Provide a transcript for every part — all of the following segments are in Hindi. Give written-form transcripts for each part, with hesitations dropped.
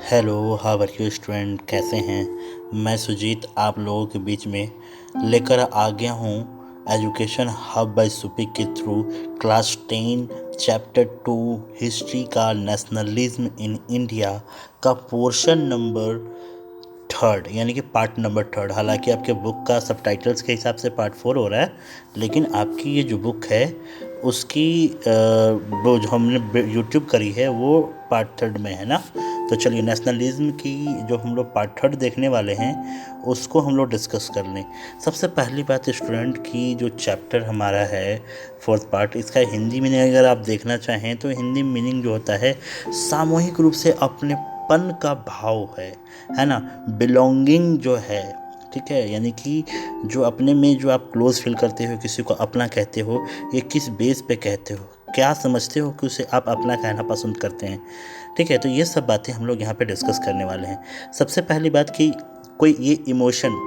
Hello, how are you student? कैसे हैं? मैं सुजीत आप लोगों के बीच में लेकर आ गया हूँ एजुकेशन हब बाय सुपी के थ्रू क्लास 10 चैप्टर 2 हिस्ट्री का नेशनलिज्म इन इंडिया का पोर्शन नंबर थर्ड, यानी कि पार्ट नंबर थर्ड। हालांकि आपके बुक का सबटाइटल्स के हिसाब से पार्ट 4 हो रहा है, लेकिन आपकी ये जो बुक है उसकी वो जो हमने यूट्यूब करी है वो पार्ट थर्ड में है ना। तो चलिए, नेशनलिज्म की जो हम लोग पार्ट थर्ड देखने वाले हैं उसको हम लोग डिस्कस कर लें। सबसे पहली बात स्टूडेंट की जो चैप्टर हमारा है फोर्थ पार्ट, इसका हिंदी मीनिंग अगर आप देखना चाहें तो हिंदी मीनिंग जो होता है सामूहिक रूप से अपनेपन का भाव है ना। बिलोंगिंग जो है, ठीक है, यानी कि जो अपने में जो आप क्लोज फील करते हो, किसी को अपना कहते हो, ये किस बेस पे कहते हो, क्या समझते हो कि उसे आप अपना कहना पसंद करते हैं। ठीक है, तो ये सब बातें हम लोग यहाँ पे डिस्कस करने वाले हैं। सबसे पहली बात कि कोई ये इमोशन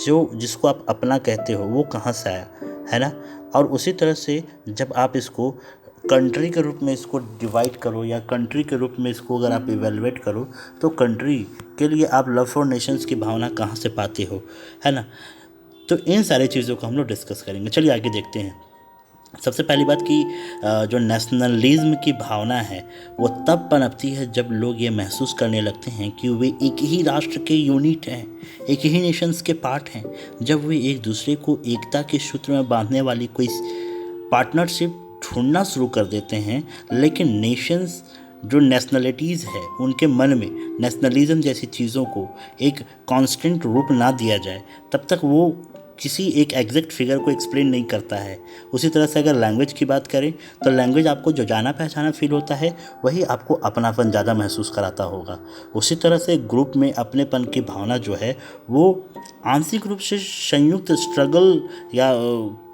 जो जिसको आप अपना कहते हो वो कहाँ से आया, है ना। और उसी तरह से जब आप इसको कंट्री के रूप में इसको डिवाइड करो या कंट्री के रूप में इसको अगर आप इवेलुएट करो तो कंट्री के लिए आप लव फॉर नेशंस की भावना कहाँ से पाते हो, है ना। तो इन सारी चीज़ों को हम लोग डिस्कस करेंगे। चलिए आगे देखते हैं। सबसे पहली बात कि जो नेशनलिज्म की भावना है वो तब पनपती है जब लोग ये महसूस करने लगते हैं कि वे एक ही राष्ट्र के यूनिट हैं, एक ही नेशंस के पार्ट हैं। जब वे एक दूसरे को एकता के सूत्र में बांधने वाली कोई पार्टनरशिप ढूंढना शुरू कर देते हैं, लेकिन नेशंस जो नेशनलिटीज़ है उनके मन में नेशनलिज्म जैसी चीज़ों को एक कांस्टेंट रूप ना दिया जाए, तब तक वो किसी एक एग्जैक्ट फिगर को एक्सप्लेन नहीं करता है। उसी तरह से अगर लैंग्वेज की बात करें तो लैंग्वेज आपको जो जाना पहचाना फील होता है वही आपको अपनापन ज़्यादा महसूस कराता होगा। उसी तरह से ग्रुप में अपनेपन की भावना जो है वो आंशिक रूप से संयुक्त स्ट्रगल या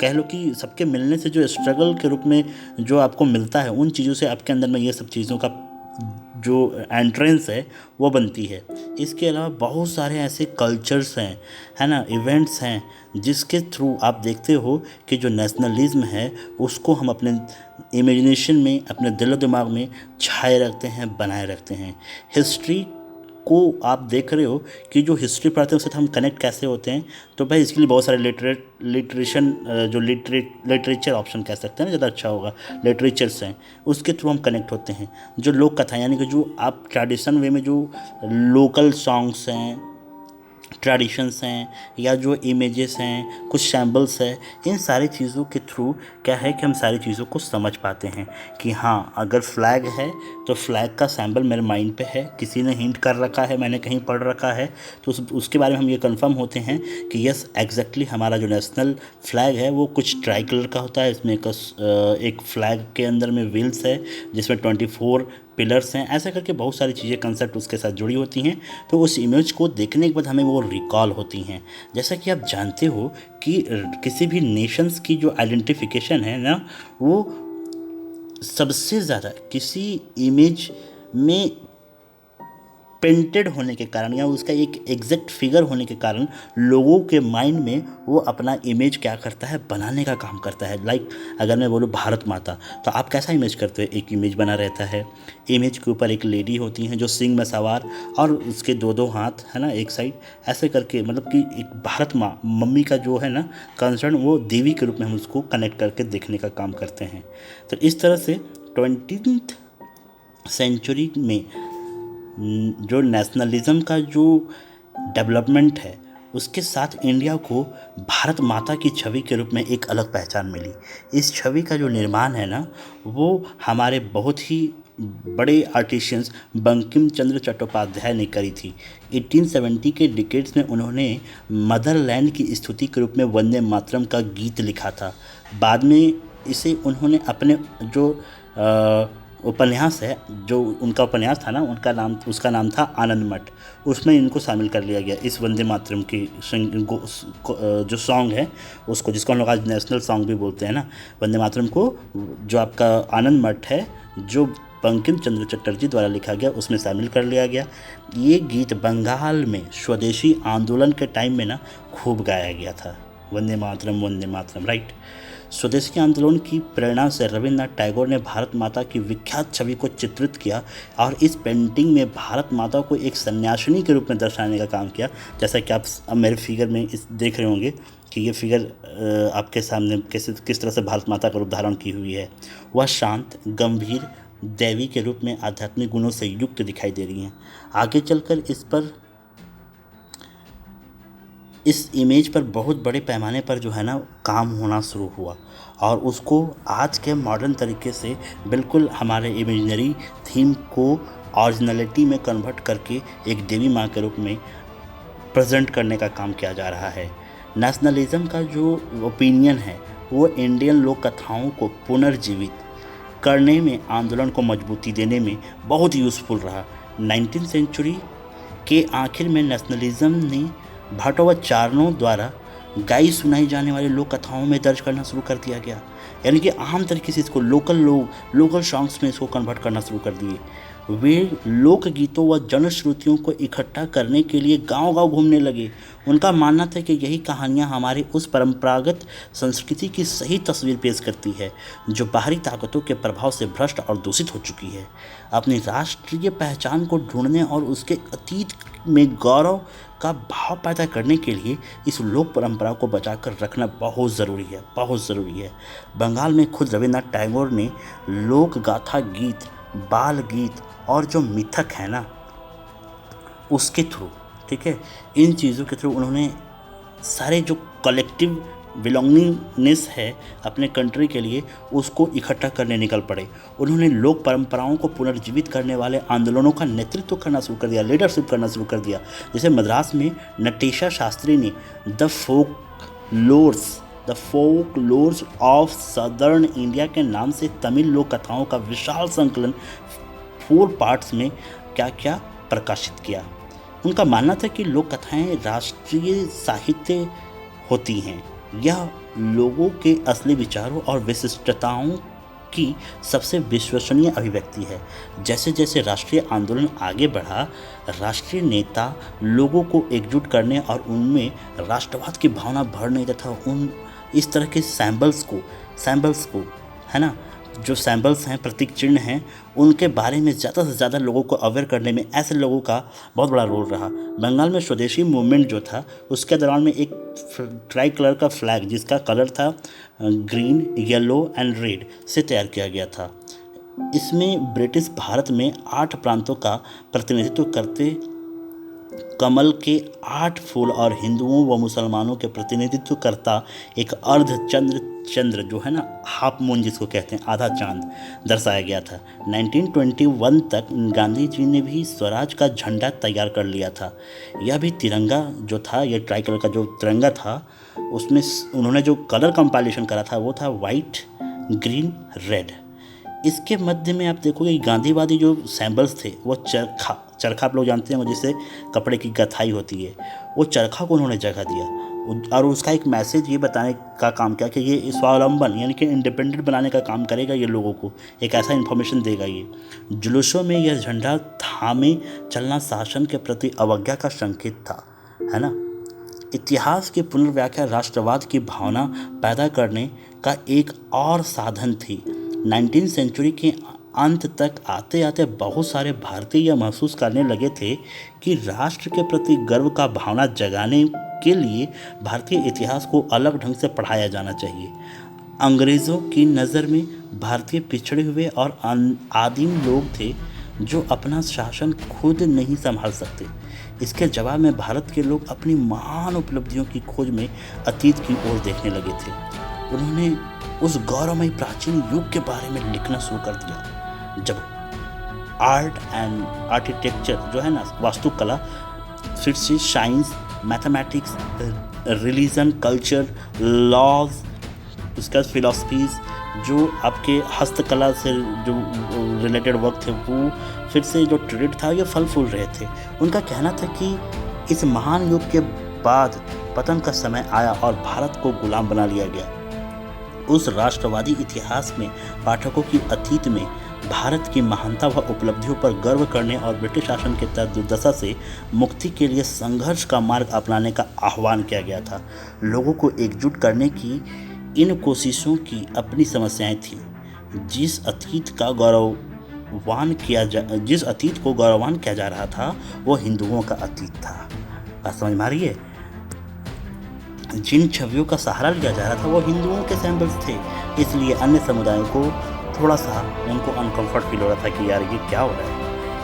कह लो कि सबके मिलने से जो स्ट्रगल के रूप में जो आपको मिलता है, उन चीज़ों से आपके अंदर में ये सब चीज़ों का जो एंट्रेंस है वो बनती है। इसके अलावा बहुत सारे ऐसे कल्चर्स हैं, है ना, इवेंट्स हैं जिसके थ्रू आप देखते हो कि जो नेशनलिज्म है उसको हम अपने इमेजिनेशन में, अपने दिलो दिमाग में छाए रखते हैं, बनाए रखते हैं। हिस्ट्री को आप देख रहे हो कि जो हिस्ट्री पढ़ते हैं उससे हम कनेक्ट कैसे होते हैं। तो भाई इसके लिए बहुत सारे लिटरेचर ऑप्शन कह सकते हैं ना, ज़्यादा अच्छा होगा। लिटरेचर्स हैं उसके थ्रू हम कनेक्ट होते हैं। जो लोक कथा यानी कि जो आप ट्रेडिशन वे में जो लोकल सॉन्ग्स हैं, ट्रेडिशंस हैं, या जो इमेजेस हैं, कुछ सैम्बल्स हैं, इन सारी चीज़ों के थ्रू क्या है कि हम सारी चीज़ों को समझ पाते हैं कि हाँ, अगर फ्लैग है तो फ्लैग का सैम्बल मेरे माइंड पे है, किसी ने हिंट कर रखा है, मैंने कहीं पढ़ रखा है, तो उसके बारे में हम ये कंफर्म होते हैं कि यस एग्जैक्टली हमारा जो नेशनल फ्लैग है वो कुछ ट्राई कलर का होता है। इसमें एक फ्लैग के अंदर में व्हील्स है जिसमें 24 पिलर्स हैं, ऐसे करके बहुत सारी चीज़ें कंसेप्ट उसके साथ जुड़ी होती हैं। तो उस इमेज को देखने के बाद हमें वो रिकॉल होती हैं। जैसा कि आप जानते हो कि किसी भी नेशंस की जो आइडेंटिफिकेशन है ना, वो सबसे ज़्यादा किसी इमेज में पेंटेड होने के कारण या उसका एक एग्जैक्ट फिगर होने के कारण लोगों के माइंड में वो अपना इमेज क्या करता है, बनाने का काम करता है। लाइक अगर मैं बोलूँ भारत माता, तो आप कैसा इमेज करते हो? एक इमेज बना रहता है, इमेज के ऊपर एक लेडी होती हैं जो सिंह में सवार और उसके दो दो हाथ, है ना, एक साइड, ऐसे करके, मतलब कि एक भारत माँ मम्मी का जो है ना कंसर्न, वो देवी के रूप में हम उसको कनेक्ट करके देखने का काम करते हैं। तो इस तरह से 20th सेंचुरी में जो नेशनलिज्म का जो डेवलपमेंट है उसके साथ इंडिया को भारत माता की छवि के रूप में एक अलग पहचान मिली। इस छवि का जो निर्माण है ना वो हमारे बहुत ही बड़े आर्टिशियंस बंकिम चंद्र चट्टोपाध्याय ने करी थी। 1870 के डिकेड्स में उन्होंने मदरलैंड की स्तुति के रूप में वंदे मातरम का गीत लिखा था। बाद में इसे उन्होंने अपने जो उपन्यास है, जो उनका उपन्यास था ना, उसका नाम था आनंद मठ, उसमें इनको शामिल कर लिया गया। इस वंदे मातरम की जो सॉन्ग है उसको, जिसको हम लोग आज नेशनल सॉन्ग भी बोलते हैं ना, वंदे मातरम को जो आपका आनंद मठ है जो बंकिम चंद्र चटर्जी द्वारा लिखा गया उसमें शामिल कर लिया गया। ये गीत बंगाल में स्वदेशी आंदोलन के टाइम में ना खूब गाया गया था, वंदे मातरम राइट। स्वदेशी आंदोलन की प्रेरणा से रविन्द्रनाथ टैगोर ने भारत माता की विख्यात छवि को चित्रित किया और इस पेंटिंग में भारत माता को एक सन्यासिनी के रूप में दर्शाने का काम किया। जैसा कि आप अब मेरे फिगर में इस देख रहे होंगे कि ये फिगर आपके सामने किस तरह से भारत माता का रूप धारण की हुई है। वह शांत, गंभीर देवी के रूप में आध्यात्मिक गुणों से युक्त दिखाई दे रही हैं। आगे चलकर इस इमेज पर बहुत बड़े पैमाने पर जो है ना काम होना शुरू हुआ और उसको आज के मॉडर्न तरीके से बिल्कुल हमारे इमेजनरी थीम को ओरिजिनलिटी में कन्वर्ट करके एक देवी माँ के रूप में प्रेजेंट करने का काम किया जा रहा है। नेशनलिज्म का जो ओपिनियन है वो इंडियन लोक कथाओं को पुनर्जीवित करने में, आंदोलन को मजबूती देने में बहुत यूज़फुल रहा। 19वीं सेंचुरी के आखिर में नेशनलिज्म ने भाटोच्चारणों द्वारा गाई सुनाई जाने वाली लोक कथाओं में दर्ज करना शुरू कर दिया गया, यानी कि आम तरीके से इसको लोकल सॉन्ग्स में इसको कन्वर्ट करना शुरू कर दिए। वे लोकगीतों व जनश्रुतियों को इकट्ठा करने के लिए गांव-गांव घूमने लगे। उनका मानना था कि यही कहानियां हमारी उस परंपरागत संस्कृति की सही तस्वीर पेश करती है जो बाहरी ताकतों के प्रभाव से भ्रष्ट और दूषित हो चुकी है। अपनी राष्ट्रीय पहचान को ढूंढने और उसके अतीत में गौरव का भाव पैदा करने के लिए इस लोक परंपरा को बचाकर रखना बहुत ज़रूरी है। बंगाल में खुद रविन्द्रनाथ टैगोर ने लोक गाथा गीत, बाल गीत और जो मिथक है ना उसके थ्रू, ठीक है, इन चीज़ों के थ्रू उन्होंने सारे जो कलेक्टिव बिलोंगिंगनेस है अपने कंट्री के लिए उसको इकट्ठा करने निकल पड़े। उन्होंने लोक परंपराओं को पुनर्जीवित करने वाले आंदोलनों का नेतृत्व करना शुरू कर दिया, लीडरशिप करना शुरू कर दिया। जैसे मद्रास में नटेशा शास्त्री ने the folklores of southern India के नाम से तमिल लोक कथाओं का विशाल संकलन 4 पार्ट्स में क्या प्रकाशित किया। उनका मानना था कि लोक कथाएँ राष्ट्रीय साहित्य होती हैं। यह लोगों के असली विचारों और विशिष्टताओं की सबसे विश्वसनीय अभिव्यक्ति है। जैसे जैसे राष्ट्रीय आंदोलन आगे बढ़ा, राष्ट्रीय नेता लोगों को एकजुट करने और उनमें राष्ट्रवाद की भावना भरने तथा इस तरह के सैम्बल्स को है ना, जो सैम्बल्स हैं, प्रतीक चिन्ह हैं, उनके बारे में ज़्यादा से ज़्यादा लोगों को अवेयर करने में ऐसे लोगों का बहुत बड़ा रोल रहा। बंगाल में स्वदेशी मूवमेंट जो था उसके दौरान में एक ट्राई कलर का फ्लैग जिसका कलर था ग्रीन, येलो एंड रेड से तैयार किया गया था। इसमें ब्रिटिश भारत में 8 प्रांतों का प्रतिनिधित्व करते कमल के 8 फूल और हिंदुओं व मुसलमानों के प्रतिनिधित्व करता एक चंद्र जो है ना, हाफ मून जिसको कहते हैं, आधा चांद दर्शाया गया था। 1921 तक गांधी जी ने भी स्वराज का झंडा तैयार कर लिया था। यह भी तिरंगा जो था, यह ट्राई कलर का जो तिरंगा था, उसमें उन्होंने जो कलर कंपाइलेशन करा था वो था वाइट, ग्रीन, रेड। इसके मध्य में आप देखोगे गांधीवादी जो सैम्बल्स थे वो चरखा आप लोग जानते हैं जिससे कपड़े की गथाई होती है, वो चरखा को उन्होंने जगह दिया और उसका एक मैसेज ये बताने का काम किया कि ये स्वावलंबन यानी कि इंडिपेंडेंट बनाने का काम करेगा, ये लोगों को एक ऐसा इन्फॉर्मेशन देगा। ये जुलूसों में यह झंडा थामे चलना शासन के प्रति अवज्ञा का संकेत था, है ना। इतिहास की पुनर्व्याख्या राष्ट्रवाद की भावना पैदा करने का एक और साधन थी। 19वीं सेंचुरी के अंत तक आते आते बहुत सारे भारतीय यह महसूस करने लगे थे कि राष्ट्र के प्रति गर्व का भावना जगाने के लिए भारतीय इतिहास को अलग ढंग से पढ़ाया जाना चाहिए। अंग्रेज़ों की नज़र में भारतीय पिछड़े हुए और आदिम लोग थे जो अपना शासन खुद नहीं संभाल सकते। इसके जवाब में भारत के लोग अपनी महान उपलब्धियों की खोज में अतीत की ओर देखने लगे थे। उन्होंने उस गौरवमयी प्राचीन युग के बारे में लिखना शुरू कर दिया जब आर्ट एंड आर्किटेक्चर जो है ना, वास्तुकला, फिर से science, mathematics, religion, culture, laws, उसका फिलॉसफीज, जो आपके हस्तकला से जो रिलेटेड वर्क थे, वो फिर से जो ट्रेड था, ये फल फूल रहे थे। उनका कहना था कि इस महान युग के बाद पतन का समय आया और भारत को गुलाम बना लिया गया। उस राष्ट्रवादी इतिहास में पाठकों की अतीत में भारत की महानता व उपलब्धियों पर गर्व करने और ब्रिटिश शासन के तहत दुर्दशा से मुक्ति के लिए संघर्ष का मार्ग अपनाने का आह्वान किया गया था। लोगों को एकजुट करने की इन कोशिशों की अपनी समस्याएं थीं। जिस अतीत को गौरवान किया जा रहा था वो हिंदुओं का अतीत था। बात समझ में आ रही है? जिन छवियों का सहारा लिया जा रहा था वो हिंदुओं के सैंपल्स थे, इसलिए अन्य समुदायों को थोड़ा सा उनको अनकंफर्ट फील हो रहा था कि यार ये क्या हो रहा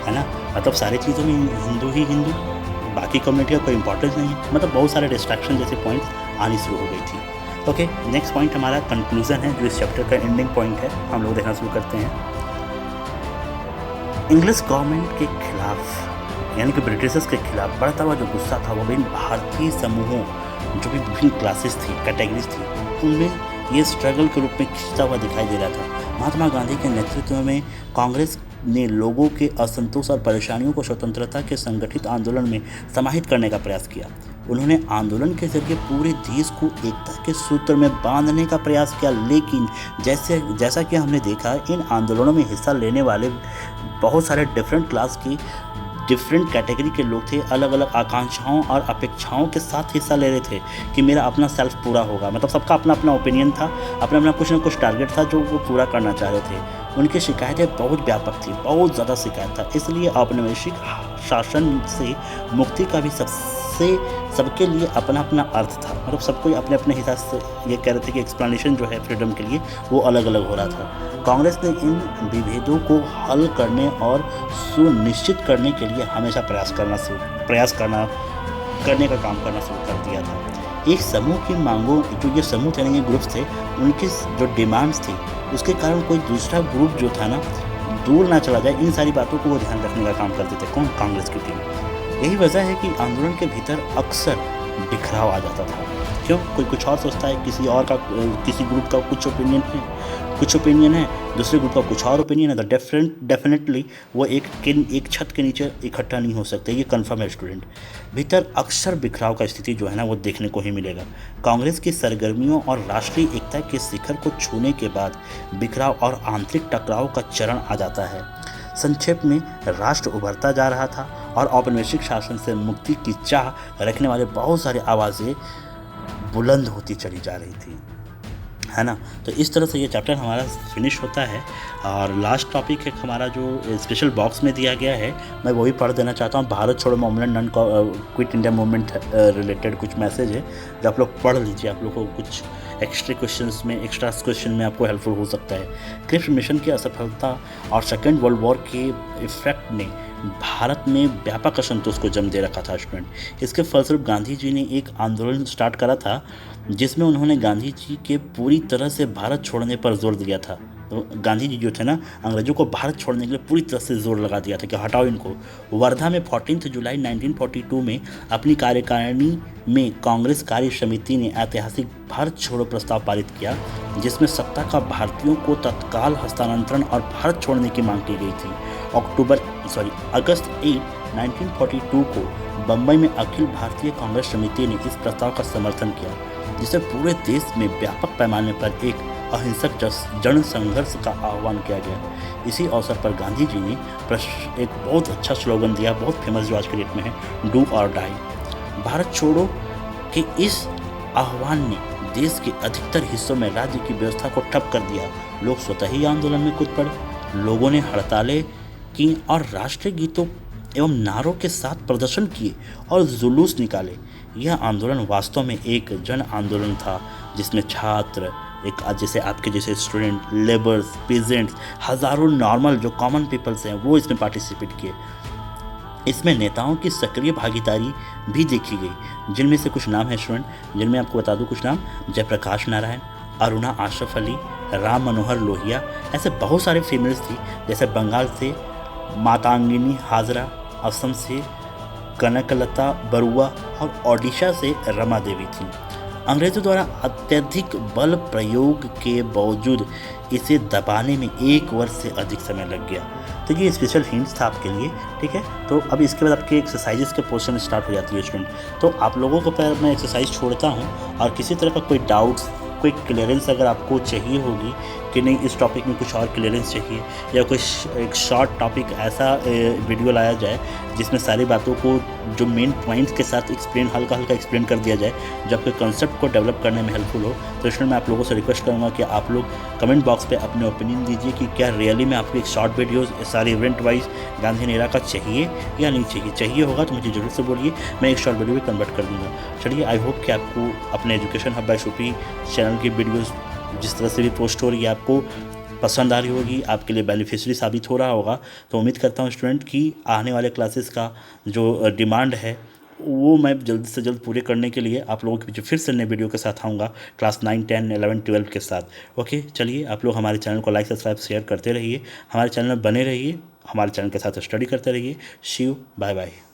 है ना। मतलब सारी चीज़ों में हिंदू, बाकी कम्युनिटी का कोई इंपॉर्टेंस नहीं है। मतलब बहुत सारे डिस्ट्रैक्शन जैसे पॉइंट्स आनी शुरू हो गई थी। ओके, नेक्स्ट पॉइंट हमारा कंक्लूजन है, जो इस चैप्टर का एंडिंग पॉइंट है। हम लोग देखना शुरू करते हैं। इंग्लिश गवर्नमेंट के खिलाफ, यानी कि ब्रिटिशर्स के खिलाफ बढ़ता हुआ जो गुस्सा था वो विभिन्न भारतीय समूहों, जो भी विभिन्न क्लासेस थी, कैटेगरीज थी, उनमें ये स्ट्रगल के रूप में खिंचता हुआ दिखाई दे रहा था। महात्मा गांधी के नेतृत्व में कांग्रेस ने लोगों के असंतोष और परेशानियों को स्वतंत्रता के संगठित आंदोलन में समाहित करने का प्रयास किया। उन्होंने आंदोलन के जरिए पूरे देश को एकता के सूत्र में बांधने का प्रयास किया, लेकिन जैसा कि हमने देखा, इन आंदोलनों में हिस्सा लेने वाले बहुत सारे डिफरेंट क्लास की, डिफरेंट कैटेगरी के लोग थे। अलग अलग आकांक्षाओं और अपेक्षाओं के साथ हिस्सा ले रहे थे कि मेरा अपना सेल्फ पूरा होगा। मतलब सबका अपना अपना ओपिनियन था, अपना कुछ ना कुछ टारगेट था जो वो पूरा करना चाह रहे थे। उनकी शिकायतें बहुत व्यापक थी, बहुत ज़्यादा शिकायत था। इसलिए औपनिवेशिक शासन से मुक्ति का भी सबके लिए अपना अपना अर्थ था। मतलब सबको अपने अपने हिसाब से ये कह रहे थे कि एक्सप्लेनेशन जो है फ्रीडम के लिए वो अलग अलग हो रहा था। कांग्रेस ने इन विभेदों को हल करने और सुनिश्चित करने के लिए हमेशा प्रयास करने का काम करना शुरू कर दिया था। एक समूह की मांगों, जो ये समूह थे, ये ग्रुप्स थे, उनकी जो डिमांड्स थी, उसके कारण कोई दूसरा ग्रुप जो था ना दूर ना चला जाए, इन सारी बातों को वो ध्यान रखने का काम करते थे। कौन? कांग्रेस की टीम। यही वजह है कि आंदोलन के भीतर अक्सर बिखराव आ जाता था। क्यों? कोई कुछ और सोचता है, किसी ग्रुप का कुछ ओपिनियन है, दूसरे ग्रुप का कुछ और ओपिनियन है, तो डेफिनेटली वो एक छत के नीचे इकट्ठा नहीं हो सकते। ये कन्फर्म है स्टूडेंट। भीतर अक्सर बिखराव का स्थिति जो है ना वो देखने को ही मिलेगा। कांग्रेस की सरगर्मियों और राष्ट्रीय एकता के शिखर को छूने के बाद बिखराव और आंतरिक टकराव का चरण आ जाता है। संक्षेप में, राष्ट्र उभरता जा रहा था और औपनिवेशिक शासन से मुक्ति की चाह रखने वाले बहुत सारी आवाज़ें बुलंद होती चली जा रही थी, है ना। तो इस तरह से ये चैप्टर हमारा फिनिश होता है। और लास्ट टॉपिक है हमारा जो स्पेशल बॉक्स में दिया गया है, मैं वही पढ़ देना चाहता हूँ। भारत छोड़ो movement, non quit India movement related कुछ मैसेज है जो आप लोग पढ़ लीजिए। आप लोग को कुछ एक्स्ट्रा क्वेश्चन में आपको हेल्पफुल हो सकता है। क्रिप्स मिशन की असफलता और सेकेंड वर्ल्ड वॉर के इफेक्ट ने भारत में व्यापक असंतोष को जन्म दे रखा था स्टूडेंट। इसके फलस्वरूप गांधी जी ने एक आंदोलन स्टार्ट करा था जिसमें उन्होंने गांधी जी के पूरी तरह से भारत छोड़ने पर जोर दिया था। तो गांधी जी जो थे ना, अंग्रेजों को भारत छोड़ने के लिए पूरी तरह से जोर लगा दिया था कि हटाओ इनको। वर्धा में 14 जुलाई 1942 में अपनी कार्यकारिणी में कांग्रेस कार्य समिति ने ऐतिहासिक भारत छोड़ो प्रस्ताव पारित किया, जिसमें सत्ता का भारतीयों को तत्काल हस्तांतरण और भारत छोड़ने की मांग की गई थी। अगस्त 8, 1942 को बम्बई में अखिल भारतीय कांग्रेस समिति ने इस प्रस्ताव का समर्थन किया, जिसे पूरे देश में व्यापक पैमाने पर एक अहिंसक जन संघर्ष का आह्वान किया गया। इसी अवसर पर गांधी जी ने एक बहुत अच्छा स्लोगन दिया, बहुत फेमस, जो आज के डेट में है, डू और डाई। भारत छोड़ो के इस आह्वान ने देश के अधिकतर हिस्सों में राज्य की व्यवस्था को ठप कर दिया। लोग स्वतः ही आंदोलन में कूद पड़े। लोगों ने हड़तालें की और राष्ट्रीय गीतों एवं नारों के साथ प्रदर्शन किए और जुलूस निकाले। यह आंदोलन वास्तव में एक जन आंदोलन था, जिसमें छात्र, जैसे आपके जैसे स्टूडेंट, लेबर्स, पेजेंट्स, हज़ारों नॉर्मल जो कॉमन पीपल्स हैं वो इसमें पार्टिसिपेट किए। इसमें नेताओं की सक्रिय भागीदारी भी देखी गई, जिनमें से कुछ नाम है स्टूडेंट, जिनमें आपको बता दूं कुछ नाम: जयप्रकाश नारायण, अरुणा आशरफ अली, राम मनोहर लोहिया। ऐसे बहुत सारे फीमेल्स थी, जैसे बंगाल से मातांगिनी हाजरा, असम से कनकलता बरुआ और ओडिशा से रमा देवी थी। अंग्रेजों द्वारा अत्यधिक बल प्रयोग के बावजूद इसे दबाने में 1 वर्ष से अधिक समय लग गया। तो ये स्पेशल हिंट्स था आपके लिए, ठीक है। तो अब इसके बाद आपके एक्सरसाइजेस के पोर्शन स्टार्ट हो जाती है स्टूडेंट। तो आप लोगों को पहले मैं एक्सरसाइज छोड़ता हूँ, और किसी तरह का कोई डाउट्स, कोई क्लियरेंस अगर आपको चाहिए होगी कि नहीं इस टॉपिक में कुछ और क्लियरेंस चाहिए, या कुछ एक शॉर्ट टॉपिक ऐसा वीडियो लाया जाए जिसमें सारी बातों को जो मेन पॉइंट्स के साथ एक्सप्लेन हल्का हल्का एक्सप्लेन कर दिया जाए, जो आपके कंसेप्ट को डेवलप करने में हेल्पफुल हो। तो इसमें मैं आप लोगों से रिक्वेस्ट करूँगा कि आप लोग कमेंट बॉक्स पे अपने ओपिनियन दीजिए कि क्या रियली में आपको एक शॉर्ट वीडियोज़ सारे इवेंट वाइज गांधी एरा का चाहिए या नहीं चाहिए। चाहिए होगा तो मुझे ज़रूर से बोलिए, मैं एक शॉर्ट वीडियो में कन्वर्ट कर दूँगा। चलिए, आई होप कि आपको अपने एजुकेशन हब बाय शुपी चैनल की वीडियोज़ जिस तरह से भी पोस्ट हो रही है आपको पसंद आ रही होगी, आपके लिए बेनिफिशियरी साबित हो रहा होगा। तो उम्मीद करता हूँ स्टूडेंट कि आने वाले क्लासेस का जो डिमांड है वो मैं जल्द से जल्द पूरे करने के लिए आप लोगों के पीछे फिर से नए वीडियो के साथ आऊँगा, क्लास 9, 10, 11, 12 के साथ। ओके, चलिए आप लोग हमारे चैनल को लाइक, सब्सक्राइब, शेयर करते रहिए, हमारे चैनल में बने रहिए, हमारे चैनल के साथ स्टडी करते रहिए। सी यू, बाय बाय।